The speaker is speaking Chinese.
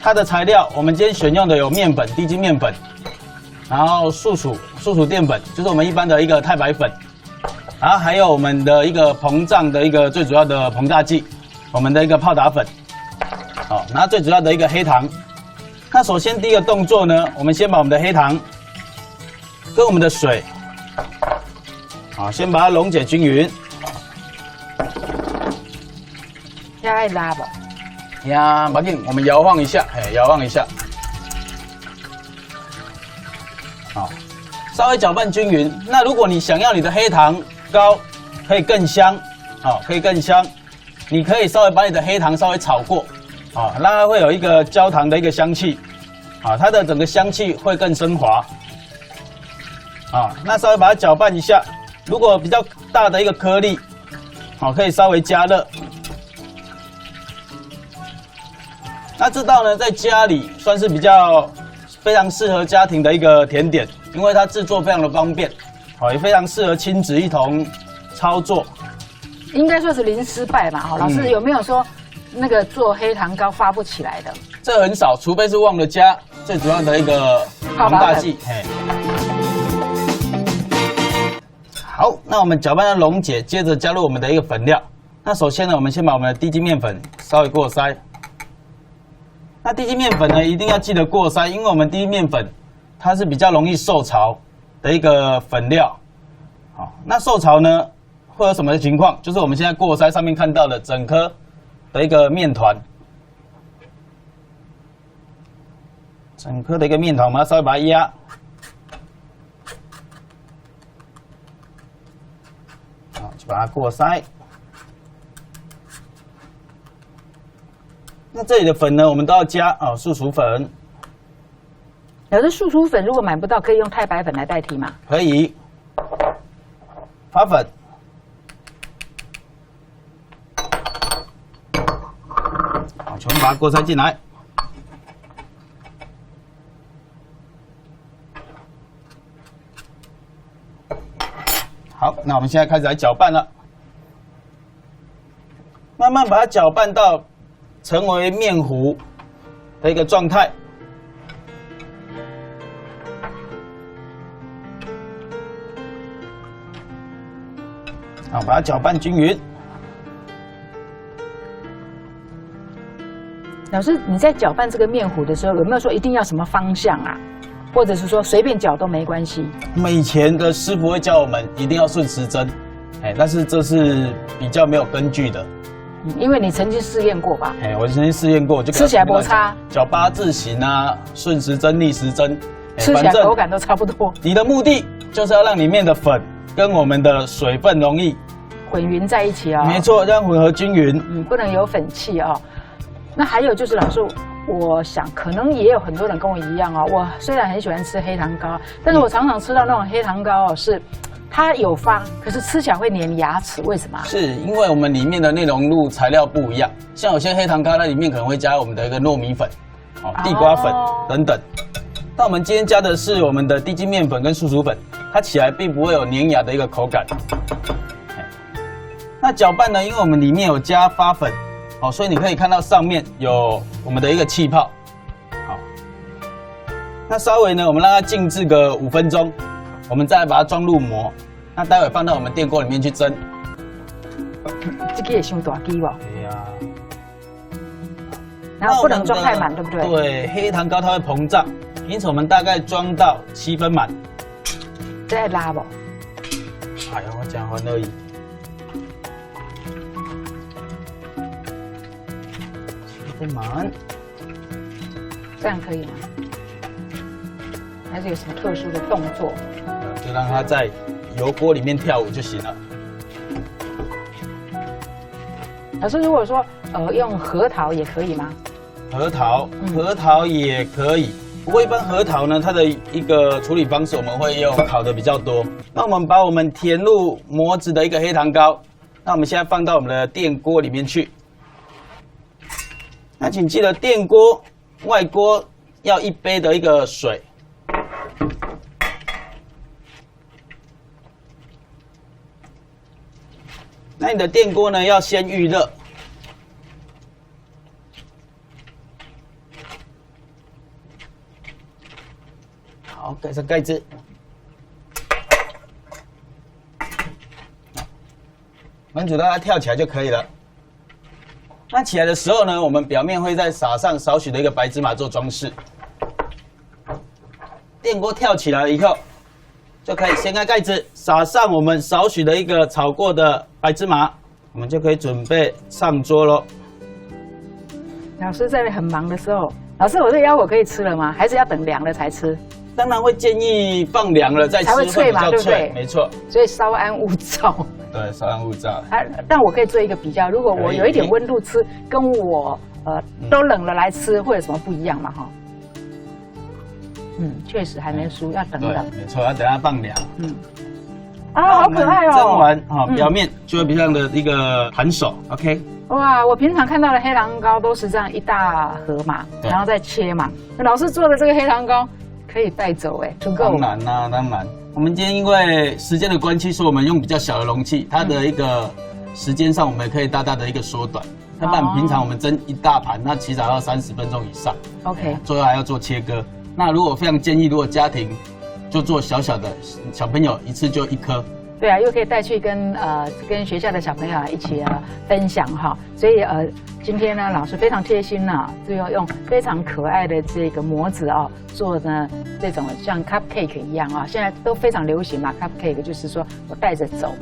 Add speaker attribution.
Speaker 1: 它的材料，我们今天选用的有面粉、低筋面粉，然后素薯淀粉，就是我们一般的一个太白粉，然后还有我们的一个膨胀的一个最主要的膨炸剂，我们的一个泡打粉，好，然后最主要的一个黑糖。那首先第一个动作呢，我们先把我们的黑糖跟我们的水，好，先把它溶解均匀。
Speaker 2: 要爱拉吧。
Speaker 1: 呀，马紧，我们摇晃一下，摇晃一下，好，稍微搅拌均匀。那如果你想要你的黑糖糕可以更香，可以更香，你可以稍微把你的黑糖稍微炒过，让它会有一个焦糖的一个香气，它的整个香气会更升华，那稍微把它搅拌一下。如果比较大的一个颗粒，可以稍微加热。那这道呢，在家里算是非常适合家庭的一个甜点，因为它制作非常的方便，也非常适合亲子一同操作。
Speaker 2: 应该说是零失败嘛，老师有没有说那个做黑糖糕发不起来的？
Speaker 1: 这很少，除非是忘了加最主要的一个膨大剂。好，那我们搅拌到溶解，接着加入我们的一个粉料。那首先呢，我们先把我们的低筋面粉稍微过筛。那低筋面粉呢，一定要记得过筛，因为我们低筋面粉它是比较容易受潮的一个粉料。好，那受潮呢会有什么情况？就是我们现在过筛上面看到的整颗的一个面团，整颗的一个面团，我们要稍微把它压。好，就把它过筛。那这里的粉呢，我们都要加素薯粉。
Speaker 2: 老师，素薯粉如果买不到，可以用太白粉来代替吗？
Speaker 1: 可以。发粉。好，全部把它过筛进来。好，那我们现在开始来搅拌了。慢慢把它搅拌到成为面糊的一个状态。好，把它搅拌均匀。
Speaker 2: 老师，你在搅拌这个面糊的时候，有没有说一定要什么方向啊？或者是说随便搅都没关系？
Speaker 1: 我们以前的师傅会教我们一定要顺时针，但是这是比较没有根据的。
Speaker 2: 因为你曾经试验过吧？
Speaker 1: 我曾经试验过，就
Speaker 2: 吃起来不差，
Speaker 1: 搅八字形啊，顺时针、逆时针，
Speaker 2: 吃起来口感都差不多。
Speaker 1: 你的目的就是要让里面的粉跟我们的水分容易
Speaker 2: 混匀在一起啊。
Speaker 1: 没错，这样混合均匀。
Speaker 2: 不能有粉气啊。那还有就是老师，我想可能也有很多人跟我一样啊。我虽然很喜欢吃黑糖糕，但是我常常吃到那种黑糖糕是。它有发，可是吃起来会粘牙齿，为什么？
Speaker 1: 是因为我们里面的内容物材料不一样，像有些黑糖糕，它里面可能会加我们的一个糯米粉、地瓜粉等等。那我们今天加的是我们的低筋面粉跟素薯粉，它起来并不会有粘牙的一个口感。那搅拌呢，因为我们里面有加发粉，所以你可以看到上面有我们的一个气泡。好，那稍微呢，我们让它静置个5分钟。我们再来把它装入模，那待会放到我们电锅里面去蒸。
Speaker 2: 这个也伤大机吧？
Speaker 1: 对呀。
Speaker 2: 然后不能装太满，对不对？
Speaker 1: 对，黑糖糕它会膨胀，因此我们大概装到7分满。
Speaker 2: 再拉吧。
Speaker 1: 哎呀，我讲完而已。7分满。
Speaker 2: 这样可以吗？还是有什么特殊的动作？
Speaker 1: 就让它在油锅里面跳舞就行了。
Speaker 2: 老师，如果说用核桃也可以吗？
Speaker 1: 核桃也可以，不过一般核桃呢，它的一个处理方式我们会用烤的比较多。那我们把我们填入模子的一个黑糖糕，那我们现在放到我们的电锅里面去。那请记得电锅外锅要1杯的一个水。那你的电锅呢，要先预热。好，盖上盖子。焖煮到它跳起来就可以了。那起来的时候呢，我们表面会再撒上少许的一个白芝麻做装饰。电锅跳起来以后，就可以掀开盖子，撒上我们少许的一个炒过的白芝麻，我们就可以准备上桌咯。
Speaker 2: 老师在很忙的时候，老师，我这腰果可以吃了吗？还是要等凉了才吃？
Speaker 1: 当然会建议放凉了再吃，
Speaker 2: 才会脆嘛，对不对？
Speaker 1: 没错。
Speaker 2: 所以稍安勿躁。
Speaker 1: 对，稍安勿躁。
Speaker 2: 但我可以做一个比较，如果我有一点温度吃，跟我都冷了来吃，会有什么不一样嘛？哈。确实还没熟，要等等。
Speaker 1: 没错，要等它放凉。
Speaker 2: 好可爱哦！
Speaker 1: 蒸完表面就会比这样的一个盘手 ，OK。
Speaker 2: 哇，我平常看到的黑糖糕都是这样一大盒嘛，然后再切嘛。老师做的这个黑糖糕可以带走哎，足够。
Speaker 1: 当然啦，当然。我们今天因为时间的关系，所以我们用比较小的容器，它的一个时间上我们可以大大的一个缩短。那不然平常我们蒸一大盘，那起码要30分钟以上。
Speaker 2: OK。
Speaker 1: 最后还要做切割。那如果非常建议，如果家庭就做小小的，小朋友一次就1颗。
Speaker 2: 对啊，又可以带去跟学校的小朋友一起分享哈。所以今天呢，老师非常贴心呢，就要用非常可爱的这个模子做呢这种像 cupcake 一样啊，现在都非常流行嘛 ，cupcake 就是说我带着走。